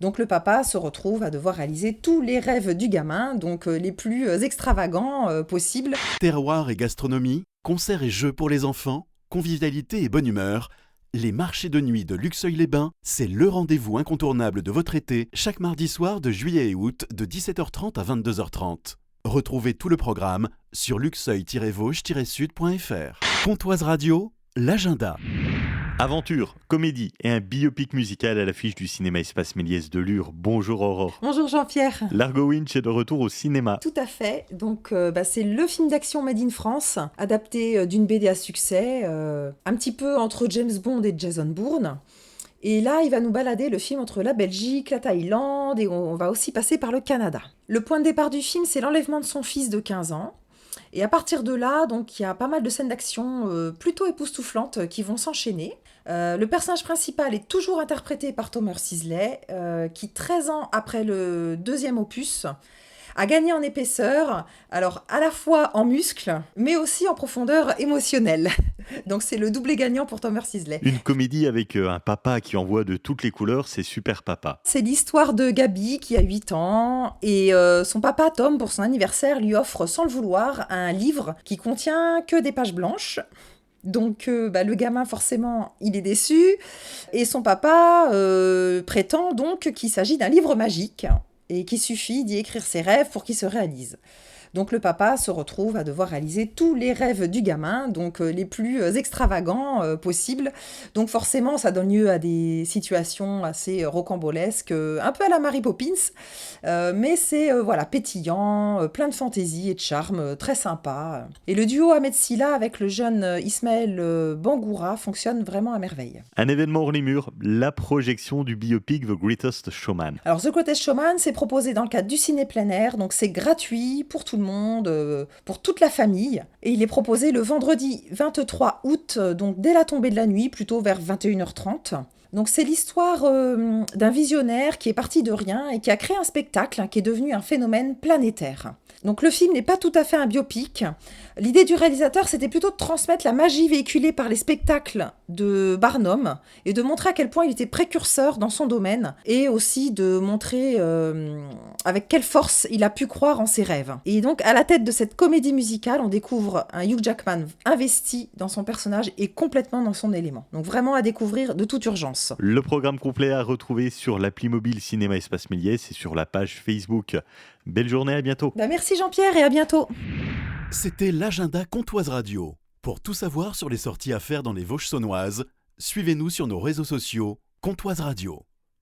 Donc le papa se retrouve à devoir réaliser tous les rêves du gamin, donc les plus extravagants possibles. Terroir et gastronomie, concerts et jeux pour les enfants, convivialité et bonne humeur. Les marchés de nuit de Luxeuil-les-Bains, c'est le rendez-vous incontournable de votre été, chaque mardi soir de juillet et août de 17h30 à 22h30. Retrouvez tout le programme sur luxeuil-vosges-sud.fr. Pontoise Radio, l'agenda. Aventure, comédie et un biopic musical à l'affiche du cinéma Espace Méliès de Lure. Bonjour Aurore. Bonjour Jean-Pierre. Largo Winch est de retour au cinéma. Tout à fait, donc c'est le film d'action Made in France, adapté d'une BD à succès, un petit peu entre James Bond et Jason Bourne. Et là, il va nous balader le film entre la Belgique, la Thaïlande, et on va aussi passer par le Canada. Le point de départ du film, c'est l'enlèvement de son fils de 15 ans. Et à partir de là, donc, il y a pas mal de scènes d'action plutôt époustouflantes qui vont s'enchaîner. Le personnage principal est toujours interprété par Thomas Sisley, qui 13 ans après le deuxième opus a gagné en épaisseur, alors à la fois en muscles, mais aussi en profondeur émotionnelle. Donc c'est le doublé gagnant pour Thomas Sisley. Une comédie avec un papa qui envoie de toutes les couleurs, c'est Super Papa. C'est l'histoire de Gabi qui a 8 ans et son papa Tom, pour son anniversaire, lui offre sans le vouloir un livre qui contient que des pages blanches. Donc le gamin forcément il est déçu et son papa prétend donc qu'il s'agit d'un livre magique et qu'il suffit d'y écrire ses rêves pour qu'ils se réalisent. Donc le papa se retrouve à devoir réaliser tous les rêves du gamin, donc les plus extravagants possibles. Donc forcément, ça donne lieu à des situations assez rocambolesques, un peu à la Mary Poppins, mais c'est pétillant, plein de fantaisie et de charme, très sympa. Et le duo Ahmed Silla avec le jeune Ismaël Bangoura fonctionne vraiment à merveille. Un événement hors les murs, la projection du biopic The Greatest Showman. Alors The Greatest Showman, c'est proposé dans le cadre du ciné plein air, donc c'est gratuit pour tout le monde, pour toute la famille. Et il est proposé le vendredi 23 août, donc dès la tombée de la nuit, plutôt vers 21h30. Donc c'est l'histoire d'un visionnaire qui est parti de rien et qui a créé un spectacle qui est devenu un phénomène planétaire. Donc le film n'est pas tout à fait un biopic. L'idée du réalisateur, c'était plutôt de transmettre la magie véhiculée par les spectacles de Barnum et de montrer à quel point il était précurseur dans son domaine et aussi de montrer avec quelle force il a pu croire en ses rêves. Et donc à la tête de cette comédie musicale, on découvre un Hugh Jackman investi dans son personnage et complètement dans son élément. Donc vraiment à découvrir de toute urgence. Le programme complet à retrouver sur l'appli mobile Cinéma Espace Méliès et sur la page Facebook. Belle journée, à bientôt. Merci Jean-Pierre et à bientôt. C'était l'agenda Pontoise Radio. Pour tout savoir sur les sorties à faire dans les Vosges saunoises, suivez-nous sur nos réseaux sociaux Pontoise Radio.